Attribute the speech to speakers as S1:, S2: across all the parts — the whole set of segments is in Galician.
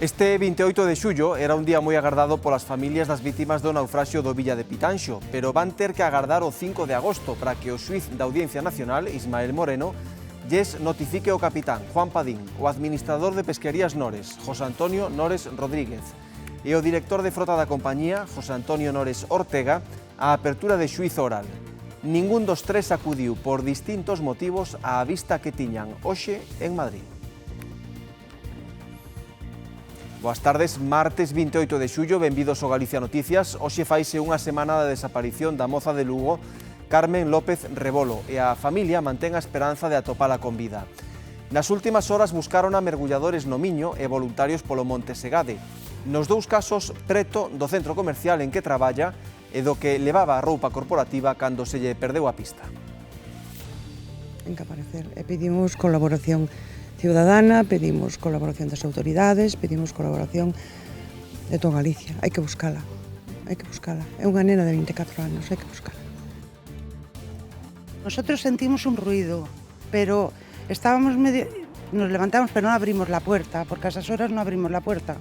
S1: Este 28 de xullo era un día moi agardado polas familias das vítimas do naufraxio do Villa de Pitanxo, pero van ter que agardar o 5 de agosto para que o xuíz da Audiencia Nacional, Ismael Moreno, lles notifique o capitán Juan Padín, o administrador de Pesquerías Nores, José Antonio Nores Rodríguez, e o director de frota da compañía, José Antonio Nores Ortega, a apertura de xuízo oral. Ningún dos tres acudiu por distintos motivos á vista que tiñan hoxe en Madrid. Boas tardes, martes 28 de xullo, benvidos ao Galicia Noticias. Hoxe faise unha semana da desaparición da moza de Lugo, Carmen López Rebolo, e a familia mantén a esperanza de atopala con vida. Nas últimas horas buscaron a mergulladores no Miño e voluntarios polo Monte Segade. Nos dous casos, preto do centro comercial en que traballa e do que levaba a roupa corporativa cando se lle perdeu a pista.
S2: Ten que aparecer e pedimos colaboración ciudadana, pedimos colaboración das autoridades, pedimos colaboración de toda Galicia. Hai que buscala, hai que buscala. É unha nena de 24 anos, hai que buscala.
S3: Nosotros sentimos un ruido, pero estábamos medio... Nos levantamos, pero non abrimos la puerta, porque a esas horas non abrimos la puerta.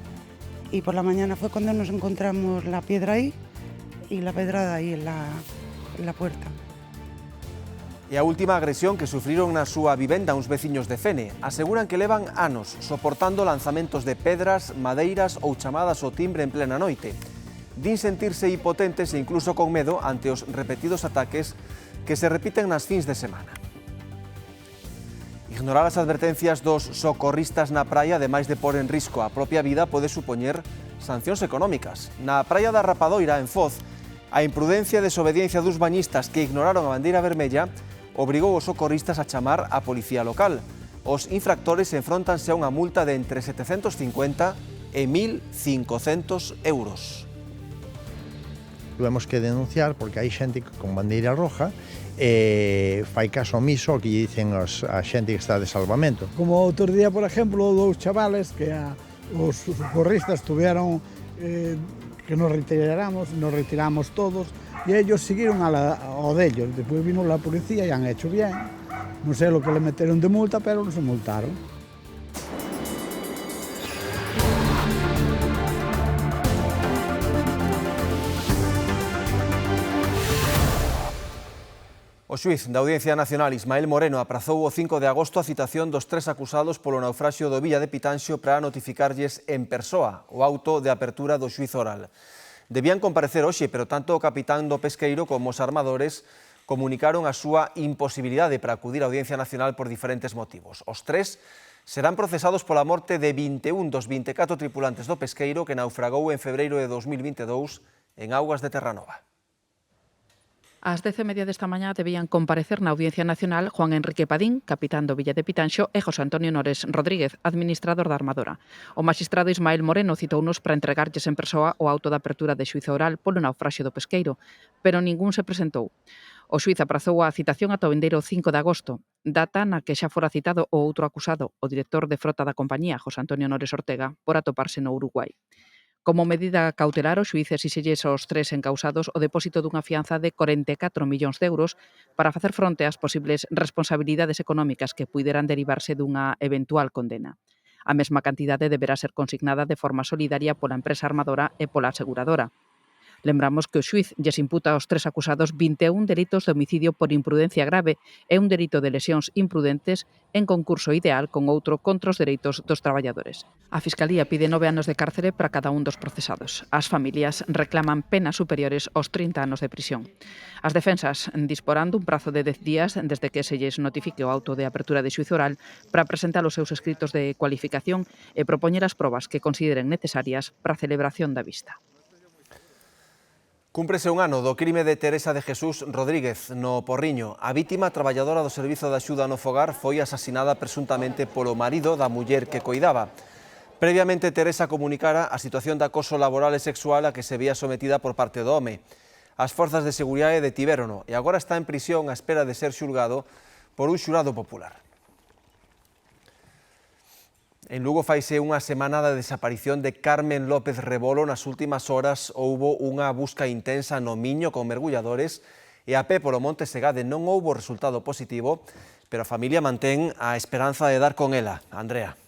S3: Y por la mañana fue cuando nos encontramos la piedra ahí y la pedrada ahí en la puerta.
S1: E a última agresión que sufriron na súa vivenda uns veciños de Fene aseguran que levan anos soportando lanzamentos de pedras, madeiras ou chamadas ao timbre en plena noite. Din sentirse hipotentes e incluso con medo ante os repetidos ataques que se repiten nas fins de semana. Ignorar as advertencias dos socorristas na praia, ademais de pôr en risco a propia vida, pode supoñer sancións económicas. Na praia da Rapadoira, en Foz, a imprudencia e desobediencia dos bañistas que ignoraron a bandeira vermella obrigou os socorristas a chamar a policía local. Os infractores enfróntanse a unha multa de entre 750 e 1.500 euros.
S4: Tuvemos que denunciar porque hai xente con bandeira roja fai caso omiso ao que lle dicen a xente que está de salvamento.
S5: Como outro día, por exemplo, dous chavales que os socorristas tuvieron que nos retiramos todos e ellos siguieron ao dellos. Despois vino la policía e han hecho bien. Non sei lo que le meteron de multa, pero non se multaron.
S1: O xuíz da Audiencia Nacional, Ismael Moreno, aprazou o 5 de agosto a citación dos tres acusados polo naufraxio do Villa de Pitanxo para notificarlles en persoa o auto de apertura do xuízo oral. Debían comparecer hoxe, pero tanto o capitán do pesqueiro como os armadores comunicaron a súa imposibilidade para acudir á Audiencia Nacional por diferentes motivos. Os tres serán procesados pola morte de 21 dos 24 tripulantes do pesqueiro que naufragou en febreiro de 2022 en augas de Terranova.
S6: Ás 10:30 desta mañá debían comparecer na Audiencia Nacional Juan Enrique Padín, capitán do Villa de Pitanxo, e José Antonio Nores Rodríguez, administrador da Armadora. O maxistrado Ismael Moreno citounos para entregarlles en persoa o auto de apertura de xuízo oral polo naufraxio do pesqueiro, pero ningún se presentou. O xuíz aprazou a citación ata o vindeiro 5 de agosto, data na que xa fora citado o outro acusado, o director de frota da compañía, José Antonio Nores Ortega, por atoparse no Uruguai. Como medida cautelar, o xuíz exixelles aos tres encausados o depósito dunha fianza de 44 millóns de euros para facer fronte ás posibles responsabilidades económicas que puideran derivarse dunha eventual condena. A mesma cantidade deberá ser consignada de forma solidaria pola empresa armadora e pola aseguradora. Lembramos que o xuíz lles imputa aos tres acusados 21 delitos de homicidio por imprudencia grave e un delito de lesións imprudentes en concurso ideal con outro contra os dereitos dos traballadores. A Fiscalía pide 9 anos de cárcere para cada un dos procesados. As familias reclaman penas superiores aos 30 anos de prisión. As defensas disporán dun prazo de 10 días desde que se lles notifique o auto de apertura de xuízo oral para presentar os seus escritos de cualificación e propoñer as probas que consideren necesarias para a celebración da vista.
S1: Cúmprese un ano do crime de Teresa de Jesús Rodríguez no Porriño. A vítima, traballadora do Servizo de Axuda no Fogar, foi asasinada presuntamente polo marido da muller que coidaba. Previamente, Teresa comunicara a situación de acoso laboral e sexual a que se vía sometida por parte do home. As forzas de seguridade detivérono e agora está en prisión á espera de ser xulgado por un xurado popular. En Lugo faise unha semana da desaparición de Carmen López Rebolo. Nas últimas horas houbo unha busca intensa no Miño con mergulladores e a pé polo Monte Segade. Non houbo resultado positivo, pero a familia mantén a esperanza de dar con ela. Andrea.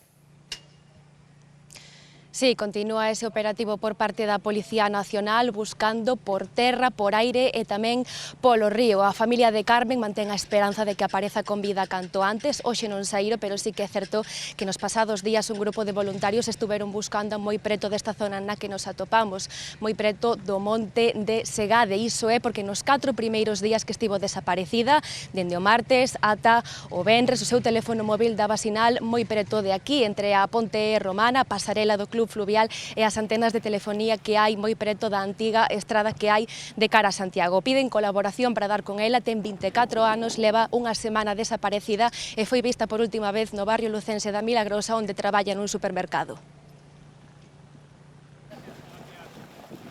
S7: Sí, continúa ese operativo por parte da Policía Nacional buscando por terra, por aire e tamén polo río. A familia de Carmen mantén a esperanza de que apareza con vida canto antes. Hoxe non saíro, pero sí que é certo que nos pasados días un grupo de voluntarios estuveron buscando moi preto desta zona na que nos atopamos, moi preto do monte de Segade. Iso é porque nos 4 primeiros días que estivo desaparecida, dende o martes ata o venres, o seu teléfono móvil daba sinal moi preto de aquí, entre a Ponte Romana, a pasarela do Club Fluvial e as antenas de telefonía que hai moi preto da antiga estrada que hai de cara a Santiago. Piden colaboración para dar con ela, ten 24 anos, leva unha semana desaparecida e foi vista por última vez no barrio lucense da Milagrosa, onde traballa nun supermercado.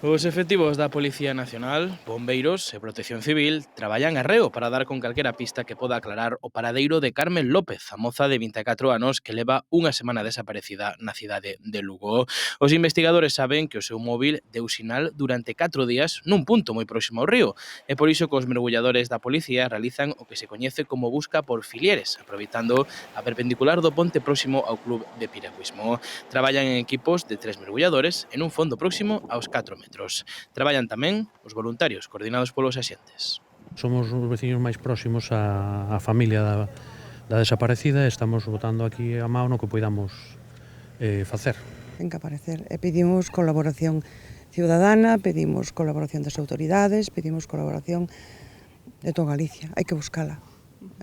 S8: Os efectivos da Policía Nacional, bombeiros e Protección Civil traballan arreo para dar con calquera pista que poda aclarar o paradeiro de Carmen López, a moza de 24 anos que leva unha semana desaparecida na cidade de Lugo. Os investigadores saben que o seu móvil deu sinal durante 4 días nun punto moi próximo ao río, e por iso que os mergulladores da policía realizan o que se coñece como busca por filieres, aproveitando a perpendicular do ponte próximo ao club de piragüismo. Traballan en equipos de 3 mergulladores en un fondo próximo aos 4 metros. Traballan tamén os voluntarios coordinados polos axentes.
S9: Somos os veciños máis próximos á familia da desaparecida e estamos botando aquí a mão no que poidamos facer.
S2: Ten que aparecer e pedimos colaboración ciudadana, pedimos colaboración das autoridades, pedimos colaboración de toda Galicia. Hai que buscala,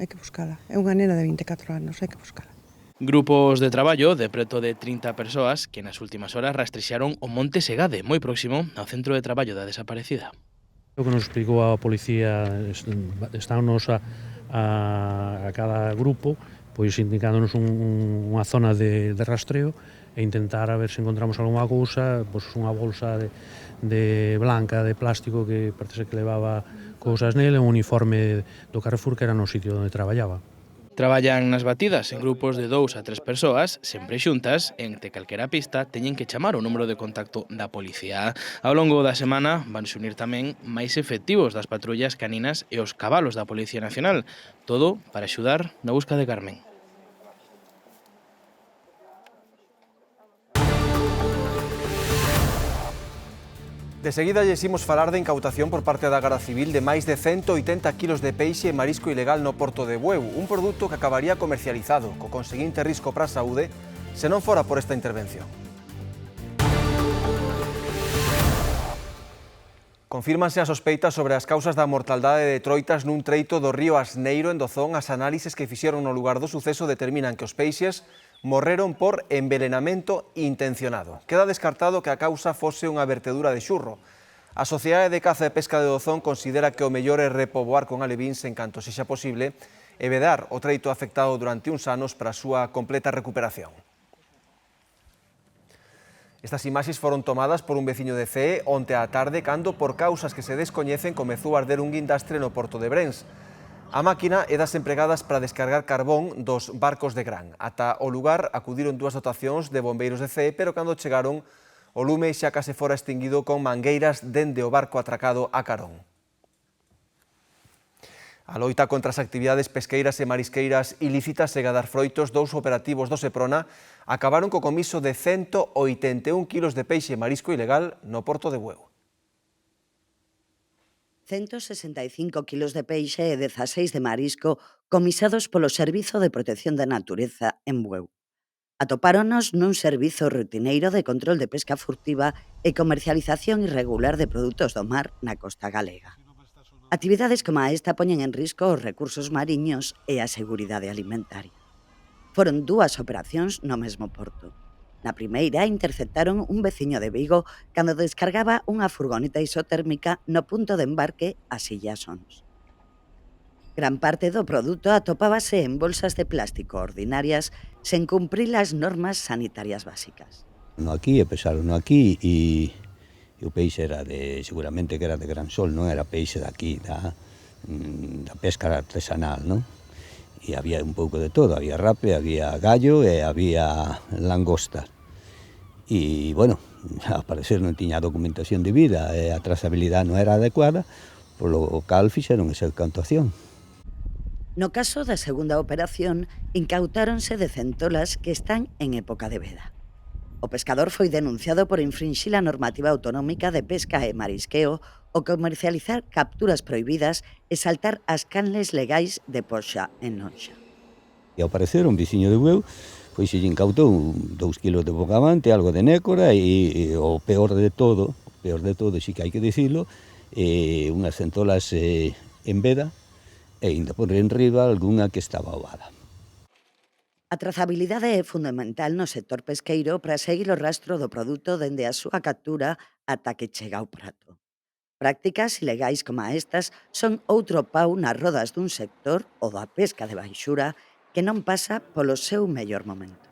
S2: hai que buscala. É unha nena de 24 anos, hai que buscala.
S8: Grupos de traballo de preto de 30 persoas que nas últimas horas rastrexaron o Monte Segade, moi próximo ao centro de traballo da desaparecida.
S9: O que nos explicou a policía, estános a cada grupo pois indicándonos unha zona de rastreo e intentar a ver se encontramos algunha cousa, pois unha bolsa de blanca de plástico que parece que levaba cousas nele, un uniforme do Carrefour que era no sitio onde traballaba.
S8: Traballan nas batidas en grupos de 2 a 3 persoas, sempre xuntas, e ante calquera pista teñen que chamar o número de contacto da policía. Ao longo da semana van se unir tamén máis efectivos das patrullas caninas e os cabalos da Policía Nacional, todo para axudar na busca de Carmen.
S1: De seguida lles imos falar de incautación por parte da Garda Civil de máis de 180 kilos de peixe e marisco ilegal no Porto de Bueu, un produto que acabaría comercializado, co conseguinte risco para a saúde, se non fora por esta intervención. Confírmanse as sospeitas sobre as causas da mortaldade de troitas nun treito do río Asneiro en Dozón. As análises que fixeron no lugar do suceso determinan que os peixes morreron por envenenamento intencionado. Queda descartado que a causa fose unha vertedura de xurro. A Sociedade de Caza e Pesca de Dozón considera que o mellor é repoboar con alevíns en canto sexa posible e vedar o treito afectado durante uns anos para a súa completa recuperación. Estas imaxes foron tomadas por un veciño de Cee onte á tarde cando, por causas que se descoñecen, comezou a arder un guindastre no Porto de Brens. A máquina é das empregadas para descargar carbón dos barcos de gran. Ata o lugar acudiron 2 dotacións de bombeiros de Cee, pero cando chegaron o lume xa case fora extinguido con mangueiras dende o barco atracado a carón. A loita contra as actividades pesqueiras e marisqueiras ilícitas segue a dar froitos. 2 operativos do Seprona acabaron co comiso de 181 kilos de peixe e marisco ilegal no Porto de Bueu.
S10: 165 kilos de peixe e 16 de marisco comisados polo Servizo de Protección da Natureza en Bueu. Atopáronos nun servizo rutineiro de control de pesca furtiva e comercialización irregular de produtos do mar na costa galega. Actividades como esta poñen en risco os recursos mariños e a seguridade alimentaria. Foron 2 operacións no mesmo porto. Na primeira, interceptaron un veciño de Vigo cando descargaba unha furgoneta isotérmica no punto de embarque a Sillasons. Gran parte do produto atopábase en bolsas de plástico ordinarias sen cumprir as normas sanitarias básicas.
S11: Aquí, pesaron aquí e o peixe era seguramente que era de Gran Sol, non era peixe daqui, da pesca artesanal, non? E había un pouco de todo, había rape, había gallo e había langosta. E, bueno, ao parecer non tiña documentación de vida e a trazabilidade non era adecuada, polo cal fixeron esa incautación.
S10: No caso da segunda operación, incautáronse de centolas que están en época de veda. O pescador foi denunciado por infringir a normativa autonómica de pesca e marisqueo, o comercializar capturas prohibidas e saltar as canles legais de poxa en Nonxa.
S11: E ao parecer, un veciño de Bueu, pois se lle incautou 2 kilos de bogavante, algo de nécora e o peor de todo, si que hai que dicilo, unhas centolas en veda e ainda por enriba algunha que estaba ovada.
S10: A trazabilidade é fundamental no sector pesqueiro para seguir o rastro do produto dende a súa captura ata que chega ao prato. Prácticas ilegais como estas son outro pau nas rodas dun sector, o da pesca de baixura, que non pasa polo seu mellor momento.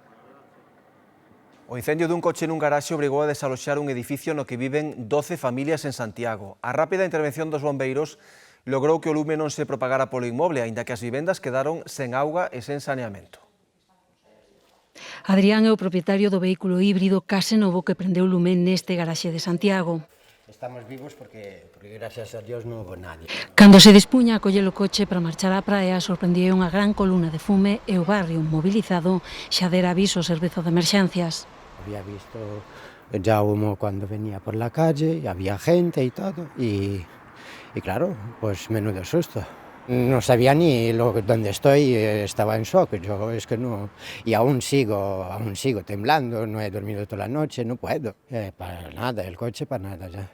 S1: O incendio dun coche nun garaxe obrigou a desaloxar un edificio no que viven 12 familias en Santiago. A rápida intervención dos bombeiros logrou que o lume non se propagara polo inmoble, aínda que as vivendas quedaron sen auga e sen saneamento.
S12: Adrián é o propietario do vehículo híbrido case novo que prendeu lume neste garaxe de Santiago.
S13: Estamos vivos porque gracias a Dios non houve nadie.
S12: Cando se dispuña a coller o coche para marchar á praia, sorprendía unha gran columna de fume e o barrio mobilizado xa dera aviso ao servizo de emerxencias.
S13: Había visto ya humo cuando venía por la calle, y había gente y todo, y claro, pues menudo susto. No sabía ni dónde estoy, estaba en shock, yo es que no, y aún sigo temblando, no he dormido toda la noche, no puedo, para nada, el coche para nada ya.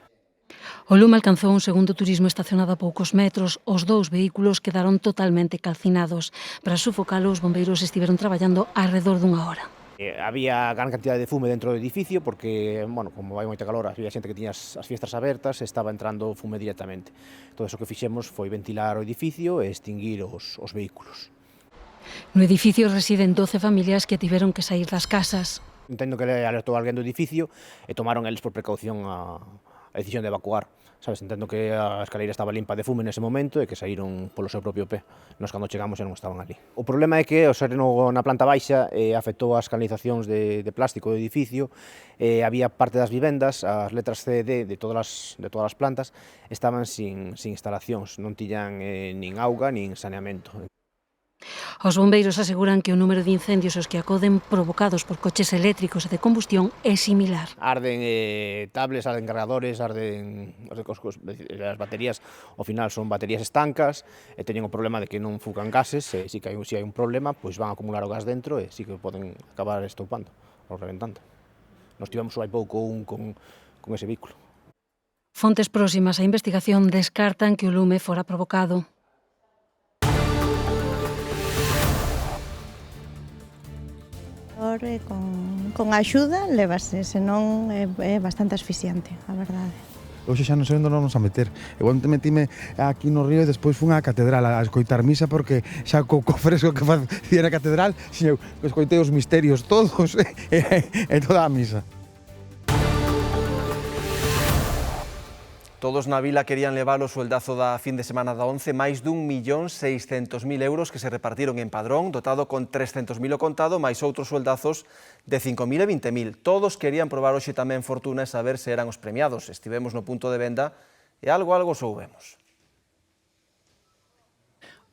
S12: O lume alcanzou un segundo turismo estacionado a poucos metros, os 2 vehículos quedaron totalmente calcinados. Para sufocalo, os bombeiros estiveron traballando alrededor dunha hora.
S14: Había gran cantidad de fume dentro do edificio porque, bueno, como hai moita calor, había xente que tiña as fiestras abertas e estaba entrando fume directamente. Todo iso que fixemos foi ventilar o edificio e extinguir os vehículos.
S12: No edificio residen 12 familias que tiveron que sair das casas.
S14: Entendo que alertou alguén do edificio e tomaron eles por precaución a decisión de evacuar. Sabes, entendo que a escaleira estaba limpa de fume nese momento e que saíron polo seu propio pé. Nos cando chegamos xa non estaban ali. O problema é que o sereno na planta baixa afectou as canalizacións de plástico do edificio, había parte das vivendas, as letras C e D de todas as plantas estaban sin instalacións, non tiñan nin auga nin saneamento.
S12: Os bombeiros aseguran que o número de incendios aos que acoden provocados por coches eléctricos e de combustión é similar.
S14: Arden tablets, arden cargadores, arden as baterías, ao final son baterías estancas e teñen o problema de que non fugan gases e se hai un problema, pois van a acumular o gas dentro e si que poden acabar estoupando ou reventando. Nos tivemos hai pouco un con ese vehículo.
S12: Fontes próximas á investigación descartan que o lume fora provocado.
S15: Con axuda levase, senón é bastante asfixiante, a verdade.
S16: Hoxe xa non sei onde non nos a meter. Eu onte metime aquí no río e despois fun á catedral a escoitar misa porque xa co fresco que facía na catedral, eu escoitei os misterios todos e toda a misa.
S1: Todos na vila querían levar o sueldazo da fin de semana da 11, máis d'1.600.000 euros que se repartiron en Padrón, dotado con 300.000 o contado, máis outros sueldazos de 5.000 e 20.000. Todos querían probar hoxe tamén fortuna e saber se eran os premiados. Estivemos no punto de venda e algo soubemos.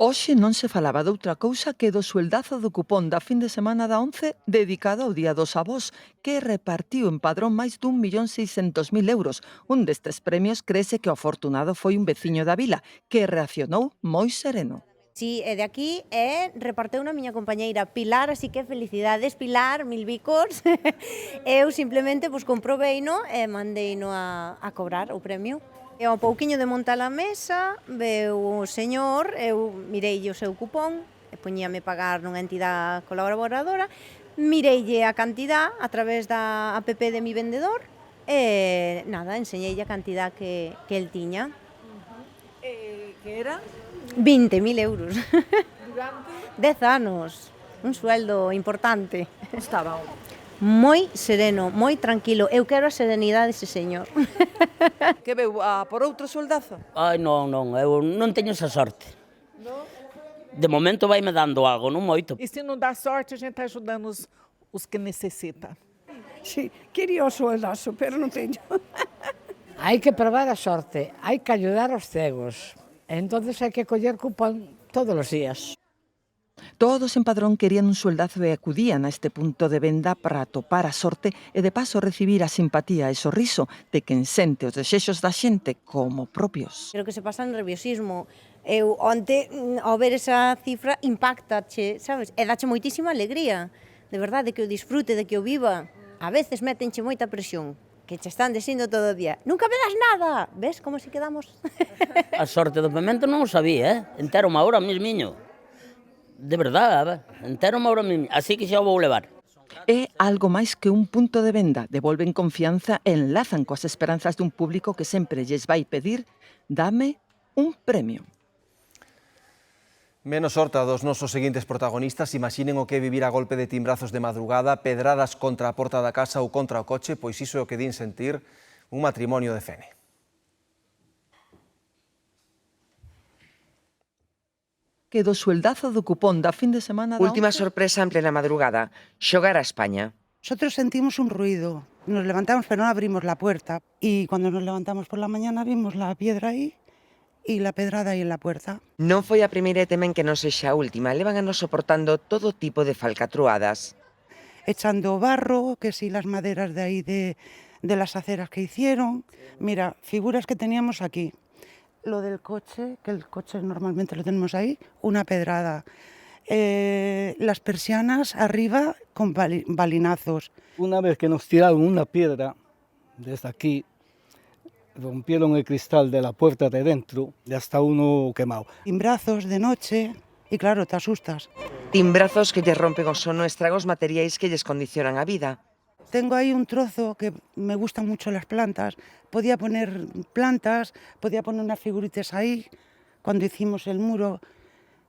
S17: Hoxe non se falaba doutra cousa que do sueldazo do cupón da fin de semana da 11 dedicado ao Día dos Avós, que repartiu en Padrón máis d'1.600.000 euros. Un destes premios crese que o afortunado foi un veciño da vila, que reaccionou moi sereno.
S18: Sí, e de aquí reparteu na miña compañeira Pilar, así que felicidades Pilar, mil bicos. Eu simplemente comprobeino e mandeino a cobrar o premio. E ao pouquiño de montar a mesa, veu o señor, eu mireille o seu cupón, e poñíame pagar nunha entidade colaboradora, mireille a cantidad a través da app de Mi Vendedor, e nada, enseñeille a cantidad que el tiña.
S17: Que era?
S18: 20.000 euros.
S17: Durante?
S18: 10 anos, un sueldo importante.
S17: Estaba
S18: moi sereno, moi tranquilo. Eu quero a serenidade dese señor.
S17: Que veu por outro soldazo?
S19: Ai, non, eu non teño esa sorte. De momento vai-me dando algo, non moito.
S20: E se non dá sorte, a gente está ajudando os que necessitam.
S21: Sí, quería o soldazo, pero non teño.
S22: Hai que probar a sorte, hai que ayudar aos cegos. Entonces hai que coller cupón todos os días.
S17: Todos en Padrón querían un sueldazo e acudían a este punto de venda para atopar a sorte e de paso recibir a simpatía e sorriso de quen sente os desexos da xente como propios.
S18: Creo que se pasa nerviosismo. Eu onte, ao ver esa cifra, impactache, sabes? E dache moitísima alegría, de verdade, que o disfrute, de que o viva. A veces métenche moita presión, que che están dicindo todo o día, nunca me das nada, ves como se quedamos?
S19: A sorte do pemento non o sabía, entero unha hora mismiño. De verdade, entero unha hora mismiño, así que xa o vou levar.
S17: É algo máis que un punto de venda, devolven confianza e enlazan coas esperanzas dun público que sempre lles vai pedir dame un premio.
S1: Menos sorta dos nosos seguintes protagonistas, imaginen o que é vivir a golpe de timbrazos de madrugada, pedradas contra a porta da casa ou contra o coche, pois iso é o que din sentir un matrimonio de Fene.
S17: Que do sueldazo do cupón da fin de semana da
S3: Última sorpresa en plena madrugada, xogar a España.
S2: Nosotros sentimos un ruido, nos levantamos pero no abrimos la puerta y cuando nos levantamos por la mañana vimos la piedra ahí y la pedrada aí en la puerta.
S3: Non foi a primeira e temen que non sexa a última, levan anos soportando todo tipo de falcatruadas.
S2: Echando barro, que si las maderas de ahí de las aceras que hicieron, mira, figuras que teníamos aquí. Lo del coche, que el coche normalmente lo tenemos ahí, una pedrada. Las persianas arriba con balinazos.
S5: Una vez que nos tiraron una piedra desde aquí, rompieron el cristal de la puerta de dentro y hasta uno quemado.
S2: Timbrazos de noche y claro, te asustas.
S3: Timbrazos que lles rompen o sono, estragos materiais que lles condicionan a vida.
S2: Tengo ahí un trozo que me gustan mucho las plantas. Podía poner plantas, podía poner unas figuritas ahí cuando hicimos el muro,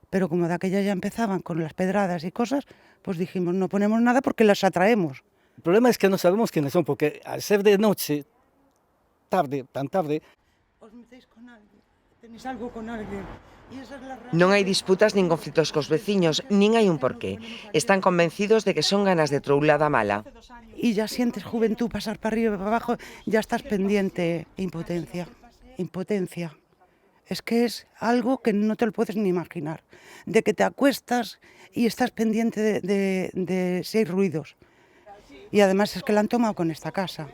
S2: pero como de aquella ya empezaban con las pedradas y cosas, pues dijimos no ponemos nada porque las atraemos.
S5: El problema es que no sabemos quiénes son, porque al ser de noche, tarde, tan tarde...
S2: Os metéis con alguien, tenéis algo con alguien.
S3: Non hai disputas nin conflitos cos veciños, nin hai un porqué. Están convencidos de que son ganas de troulada mala.
S2: Y ya sientes juventud pasar para arriba y para abajo, ya estás pendiente. Impotencia, impotencia. Es que es algo que no te lo puedes ni imaginar. De que te acuestas y estás pendiente de si hay ruidos. Y además es que la han tomado con esta casa.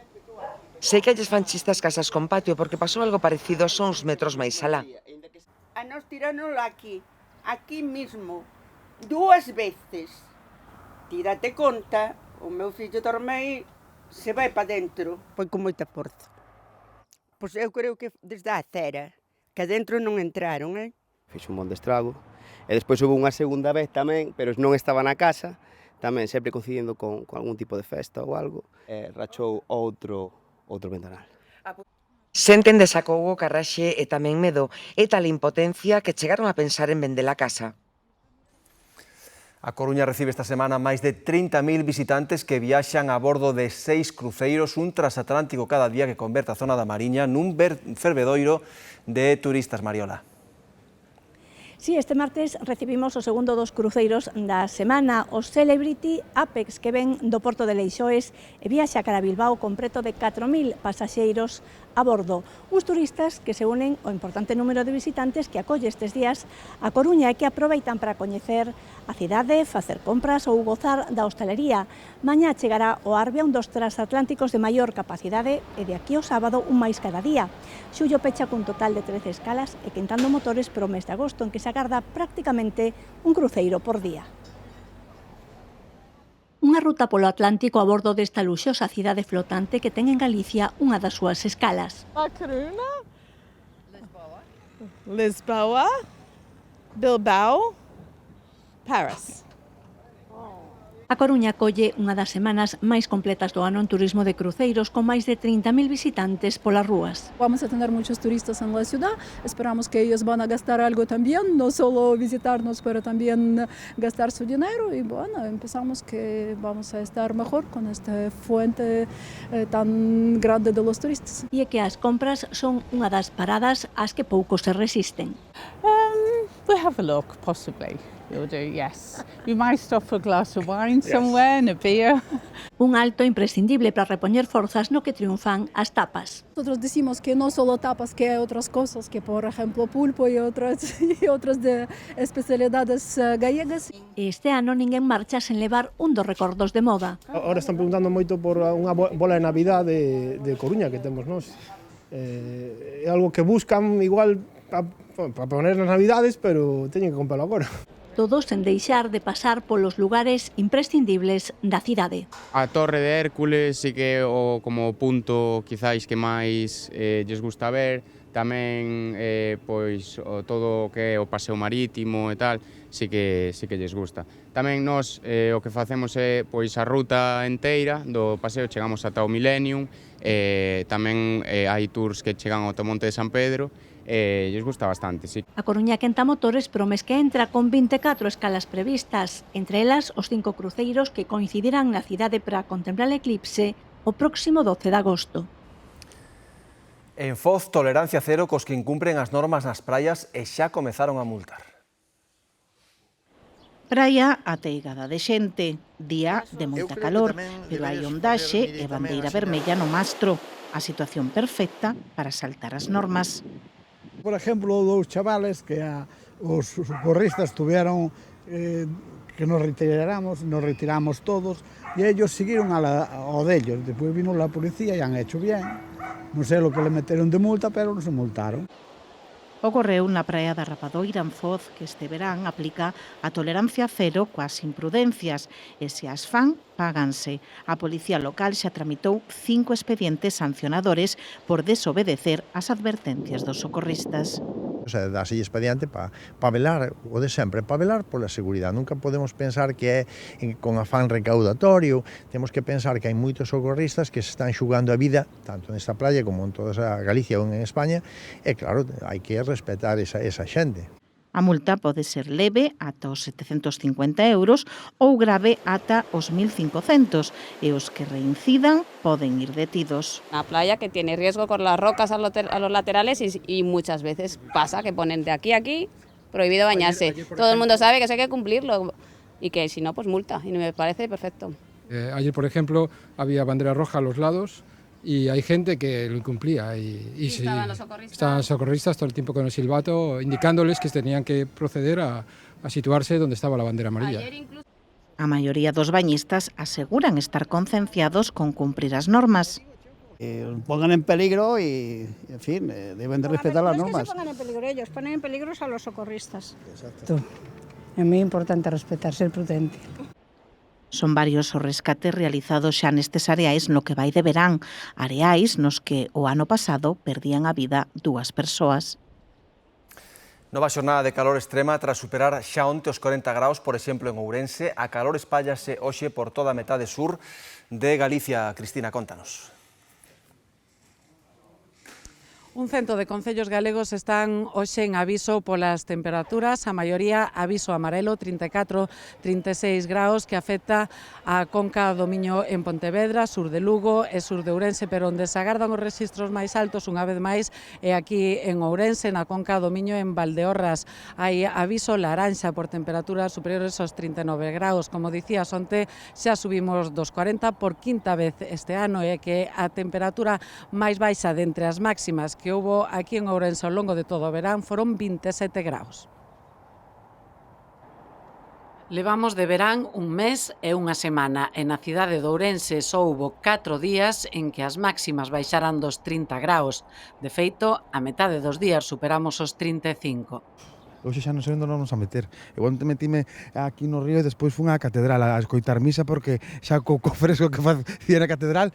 S3: Sei que lles fan chistas casas con patio porque pasou algo parecido só uns metros máis alá.
S4: A nos tiráronlo aquí mismo, 2 veces. Tírate conta, o meu fillo dorme aí, se vai para dentro.
S21: Foi con moita forza. Pois eu creo que desde a acera, que adentro non entraron,
S23: Fixo un mon de estrago. E despois houve unha segunda vez tamén, pero non estaba na casa, tamén sempre coincidindo con algún tipo de festa ou algo, rachou outro ventanal.
S3: Senten desacougo, carraxe e tamén medo, e tal impotencia que chegaron a pensar en vender a casa.
S1: A Coruña recibe esta semana máis de 30.000 visitantes que viaxan a bordo de 6 cruceiros, un transatlántico cada día que converte a zona da Mariña nun fervedoiro de turistas, Mariola.
S24: Sí, este martes recibimos o segundo dos cruceiros da semana, o Celebrity Apex, que ven do porto de Leixoes e viaxa cara a Bilbao con preto de 4.000 pasaxeiros a bordo. Uns turistas que se unen ao importante número de visitantes que acolle estes días a Coruña e que aproveitan para coñecer a cidade, facer compras ou gozar da hostalería. Mañá chegará o Arbia, un dos transatlánticos de maior capacidade, e de aquí ao sábado un máis cada día. Xullo pecha cun total de 13 escalas e quentando motores para o mes de agosto, en que se agarda prácticamente un cruceiro por día. Unha ruta polo Atlántico a bordo desta luxosa cidade flotante que ten en Galicia unha das súas escalas.
S20: A Coruña, Lisboa, Bilbao, Paris.
S24: A Coruña acolle unha das semanas máis completas do ano en turismo de cruceiros, con máis de 30.000 visitantes polas rúas.
S25: Vamos a tener muchos turistas en la ciudad, esperamos que ellos van a gastar algo también, no solo visitarnos, pero también gastar su dinero, y bueno, empezamos que vamos a estar mejor con esta fuente tan grande de los turistas.
S24: E é que as compras son unha das paradas ás que poucos se resisten.
S20: We'll have a look, possibly. We'll do, yes. We might stop for a glass of wine somewhere and a beer.
S24: Un alto imprescindible para repoñer forzas no que triunfan as tapas.
S25: Nosotros decimos que no solo tapas, que hay otras cosas, que por ejemplo pulpo y otras de especialidades gallegas.
S24: Este ano ninguén marcha sen levar un dos recordos de moda.
S6: Ahora están preguntando moito por unha bola de Navidad de Coruña que temos nós. É algo que buscan igual para poner nas Navidades, pero teñen que comprarlo agora.
S24: Todos sen deixar de pasar polos lugares imprescindibles da cidade.
S7: A Torre de Hércules sí que é o como punto quizáis que máis lles gusta ver, tamén pois todo o que é o paseo marítimo e tal, sí que lles gusta. Tamén nós o que facemos é pois a ruta enteira do paseo, chegamos ata o Millennium, tamén hai tours que chegan ao Monte de San Pedro, lles gusta bastante, sí.
S24: A Coruña quenta motores pero mes que entra con 24 escalas previstas, entre elas os 5 cruceiros que coincidirán na cidade para contemplar o eclipse o próximo 12 de agosto.
S1: En Foz, tolerancia cero cos que incumpren as normas nas praias e xa comezaron a multar.
S8: Praia ateigada de xente, día de moita calor, pero hai ondaxe e bandeira vermella no mastro, a situación perfecta para saltar as normas.
S5: Por exemplo, dous chavales que os socorristas tuvieron que nos retiramos todos e ellos siguieron ao dellos. Despois vino la policía e han hecho bien. Non sei lo que le meteron de multa, pero non se multaron.
S8: Ocorreu na praia da Rapadoira en Foz que este verán aplica a tolerancia cero coas imprudencias e se as fan, páganse. A policía local xa tramitou 5 expedientes sancionadores por desobedecer as advertencias dos socorristas.
S9: O sea, dase expediente para velar, o de sempre, para velar pola seguridade. Nunca podemos pensar que é con afán recaudatorio, temos que pensar que hai moitos socorristas que se están xugando a vida, tanto nesta playa como en toda a Galicia ou en España, e claro, hai que respetar esa xente.
S8: A multa pode ser leve ata os 750 euros ou grave ata os 1.500 e os que reincidan poden ir detidos.
S11: Una playa que tiene riesgo con las rocas a los laterales y muchas veces pasa que ponen de aquí a aquí prohibido bañarse. Todo el mundo sabe que eso hay que cumplirlo y que si no, pues multa. Y me parece perfecto.
S26: Ayer, por ejemplo, había bandera roja a los lados y hay gente que lo incumplía y sí, estaban socorristas todo el tiempo con el silbato indicándoles que tenían que proceder a situarse donde estaba la bandera amarilla.
S8: A maioría dos bañistas aseguran estar concienciados con cumplir as normas.
S5: Pongan en peligro y, en fin, deben de respetar las normas.
S24: No es que se pongan en peligro ellos, ponen en peligro a los socorristas.
S22: Exacto. É moi importante respetar, ser prudente.
S8: Son varios os rescates realizados xa nestes areais no que vai de verán, areais nos que o ano pasado perdían a vida 2 persoas.
S1: Nova xornada de calor extrema tras superar xa onte os 40 graus, por exemplo, en Ourense. A calor espállase hoxe por toda a metade sur de Galicia. Cristina, contanos.
S27: Un cento de concellos galegos están hoxe en aviso polas temperaturas, a maioría aviso amarelo, 34, 36 graus, que afecta a conca do Miño en Pontevedra, sur de Lugo e sur de Ourense, pero onde se agardan os rexistros máis altos, unha vez máis, é aquí en Ourense, na conca do Miño en Valdeorras. Hai aviso laranxa por temperaturas superiores aos 39 graus. Como dicías, onte xa subimos dos 40 por quinta vez este ano, e que a temperatura máis baixa de entre as máximas que houbo aquí en Ourense ao longo de todo o verán foron 27 graus. Levamos de verán un mes e unha semana e na cidade de Ourense só houbo 4 días en que as máximas baixaran dos 30 graus. De feito, a metade dos días superamos os 35.
S16: Hoxe xa non sei onde nos vamos a meter. Eu onte metime aquí no río e despois fun á catedral a escoitar misa porque xa co fresco que facía na catedral,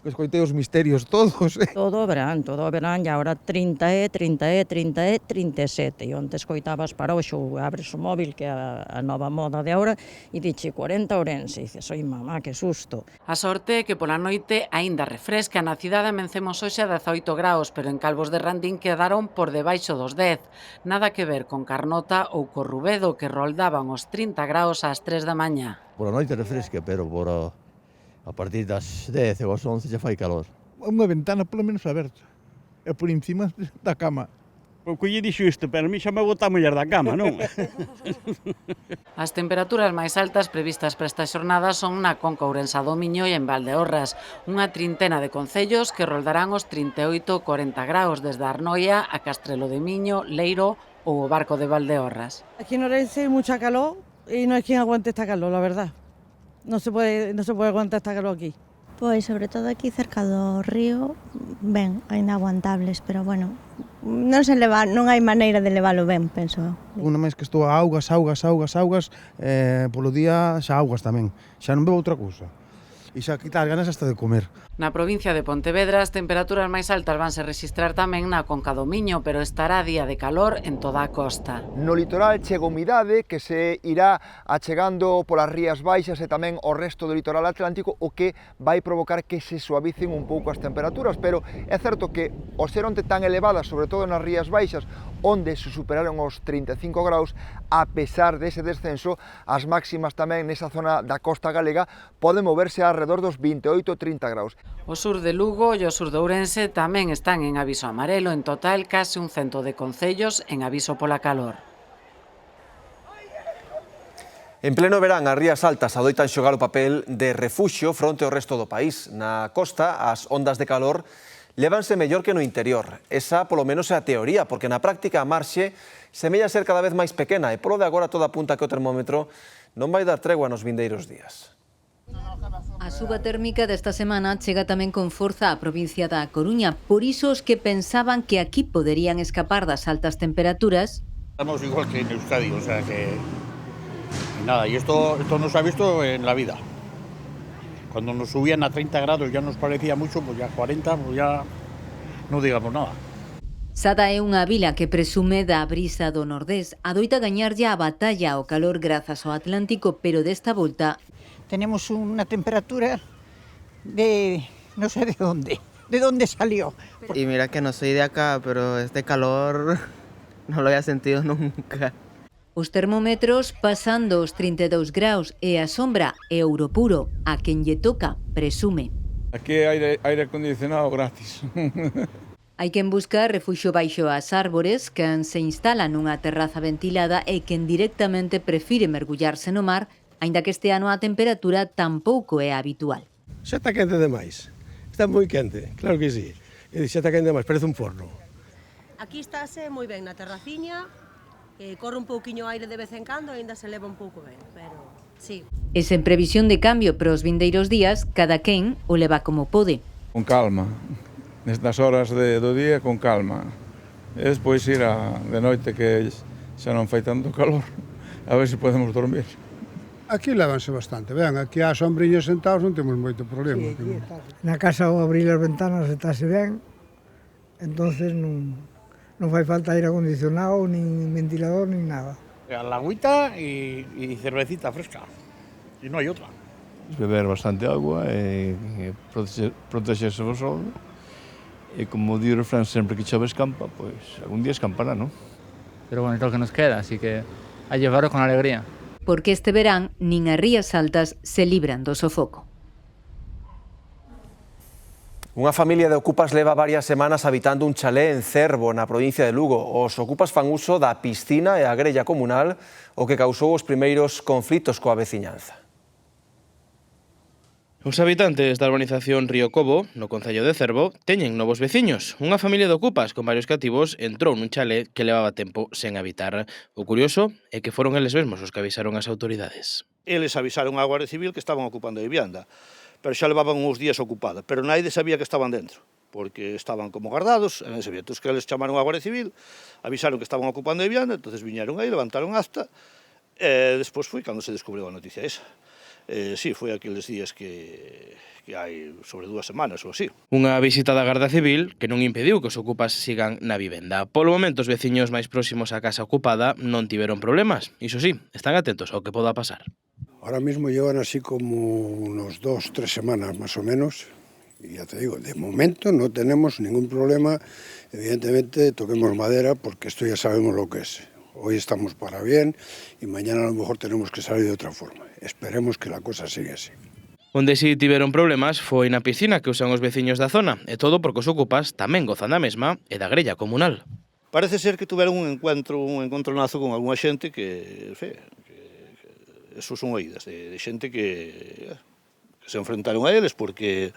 S16: escoitei os misterios todos.
S28: Todo o verán, e agora 30 e 37. E onte escoitabas para hoxe, abres o móvil que é a nova moda de agora e dixe 40 Ourense. E dices, oi mamá, que susto.
S27: A sorte é que pola noite aínda refresca. Na cidade amencemos hoxe a 18 graus, pero en Calvos de Randín quedaron por debaixo dos 10. Nada que ver con Carnota ou Corrubedo, que roldaban os 30 graus ás 3 da mañá.
S29: Por a noite refresca, pero a partir das 10 ou as 11 xa fai calor.
S5: Unha ventana polo menos aberta, e por encima da cama.
S2: O que lle dixo isto, pero a mí xa me botar a muller da cama, non?
S27: As temperaturas máis altas previstas para esta xornada son na Conca Ourense do Miño e en Valdeorras, unha trintena de concellos que roldarán os 38-40 graus desde Arnoia a Castrelo de Miño, Leiro ou o Barco de Valdeorras.
S10: Aquí en Ourense hay mucha calor y no hay quien aguante esta calor, la verdad. No se puede aguantar esta calor aquí.
S12: Pois, sobre todo aquí cerca do río, ben, ainda aguantables, pero bueno, non hai maneira de levalo ben, penso eu.
S16: Unha vez que estou a augas, polo día xa augas tamén, xa non bebo outra cousa. E xa quitar ganas hasta de comer.
S27: Na provincia de Pontevedra as temperaturas máis altas vanse registrar tamén na Conca do Miño, pero estará día de calor en toda a costa.
S13: No litoral chega humidade que se irá achegando polas rías baixas e tamén ao resto do litoral atlántico, o que vai provocar que se suavicen un pouco as temperaturas, pero é certo que ao ser onte tan elevadas, sobre todo nas rías baixas, onde se superaron os 35 graus, a pesar dese descenso, as máximas tamén nesa zona da costa galega poden moverse alrededor dos 28-30 graus.
S27: O sur de Lugo e o sur de Ourense tamén están en aviso amarelo, en total case 100 de concellos en aviso pola calor.
S1: En pleno verán, as rías altas adoitan xogar o papel de refuxio fronte ao resto do país. Na costa, as ondas de calor lévanse mellor que no interior. Esa, polo menos, é a teoría, porque na práctica a marxe semella ser cada vez máis pequena e polo de agora toda apunta que o termómetro non vai dar tregua nos vindeiros días.
S14: A suba térmica desta semana chega tamén con forza á provincia da Coruña. Por iso os que pensaban que aquí poderían escapar das altas temperaturas...
S2: Estamos igual que en Euskadi, o sea que... Nada, y esto no se ha visto en la vida. Cuando nos subían a 30 grados ya nos parecía mucho, pues ya 40, pues ya no digamos nada.
S14: Sada é unha vila que presume da brisa do nordés. Adoita gañar ya a batalla ao calor grazas ao Atlántico, pero desta volta...
S15: Tenemos una temperatura de no sé de dónde salió.
S17: Y mira que no soy de acá, pero este calor no lo había sentido nunca.
S14: Os termómetros pasando os 32 graus e a sombra é ouro puro. A quen lle toca, presume.
S18: Aquí hai aire acondicionado gratis.
S14: Hai quen busca refuxio baixo as árbores, quen se instala nunha terraza ventilada e quen directamente prefire mergullarse no mar, aínda que este ano a temperatura tampouco é habitual.
S6: Xa está quente demais. Está moi quente, claro que sí. Xa está quente demais, parece un forno.
S19: Aquí estáse moi ben na terraciña, corre un pouquiño aire de vez en cando, aínda se leva un pouco ben, pero sí.
S14: E sen previsión de cambio para os vindeiros días, cada quen o leva como pode.
S18: Con calma, nestas horas do día con calma. E despois ir de noite que xa non fai tanto calor, a ver se podemos dormir.
S30: Aquí lévanse bastante, ben, aquí a sombriña sentados non temos moito problema.
S5: Sí, na casa ao abrir as ventanas estáse ben, entonces non fai falta aire acondicionado, nin ventilador, nin nada.
S2: La agüita y cervecita fresca, y no hay otra.
S31: Beber bastante agua e protegerse do sol, e como di o refrán, sempre que chove escampa, pois algún día escampará, non?
S32: Pero bueno, é lo que nos queda, así que a llevarlo con alegría.
S14: Porque este verán nin as rías altas se libran do sofoco.
S1: Unha familia de ocupas leva varias semanas habitando un chalé en Cervo, na provincia de Lugo. Os ocupas fan uso da piscina e a grella comunal, o que causou os primeiros conflitos coa veciñanza.
S33: Os habitantes da urbanización Río Cobo, no concello de Cervo, teñen novos veciños. Unha familia de ocupas con varios cativos entrou nun chalé que levaba tempo sen habitar. O curioso é que foron eles mesmos os que avisaron as autoridades.
S2: Eles avisaron á Guardia Civil que estaban ocupando a vivienda, pero xa levaban uns días ocupada, pero naide sabía que estaban dentro, porque estaban como guardados, en ese día. Entón, que eles chamaron á Guardia Civil, avisaron que estaban ocupando a vivienda, entonces viñeron aí, levantaron acta, e despois foi cando se descubriu a noticia esa. Sí, foi aqueles días que hai sobre 2 semanas ou así.
S33: Unha visita da Garda Civil que non impediu que os ocupas sigan na vivenda. Polo momento, os veciños máis próximos á casa ocupada non tiveron problemas. Iso sí, están atentos ao que poda pasar.
S30: Ahora mismo llevan así como unos 2-3 semanas más o menos. Y ya te digo, de momento no tenemos ningún problema. Evidentemente, toquemos madera porque esto ya sabemos lo que es. Hoy estamos para bien y mañana a lo mejor tenemos que salir de otra forma. Esperemos que la cosa siga así.
S33: Onde si tiveron problemas foi na piscina que usan os veciños da zona, e todo porque os ocupas tamén gozan da mesma e da grella comunal.
S2: Parece ser que tuveron un encontronazo con algunha xente que eso son oídas, de xente que se enfrentaron a eles, porque,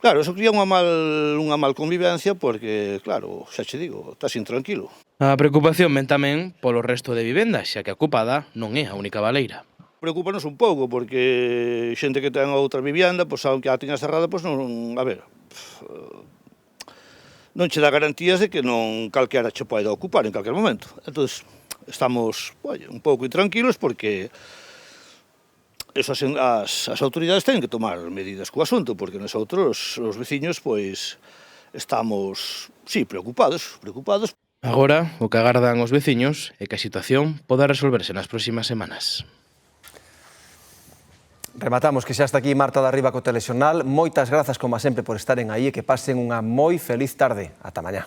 S2: claro, eso cría unha mal convivencia, porque, claro, xa che digo, estás intranquilo.
S33: A preocupación ven tamén polo resto de vivendas, xa que a ocupada non é a única baleira.
S2: Preocúpanos un pouco, porque xente que ten outra vivienda, pois aunque a teña cerrada, pois non, a ver, non che dá garantías de que non calquera che poida ocupar en calquer momento. Entón, estamos un pouco intranquilos porque as autoridades teñen que tomar medidas co asunto, porque nosotros, os veciños, pois estamos, sí, preocupados.
S33: Agora, o que agardan os veciños é que a situación poda resolverse nas próximas semanas.
S1: Rematamos que xa está aquí Marta da Riba co Telexornal. Moitas grazas, como sempre, por estaren aí e que pasen unha moi feliz tarde. Ata mañá.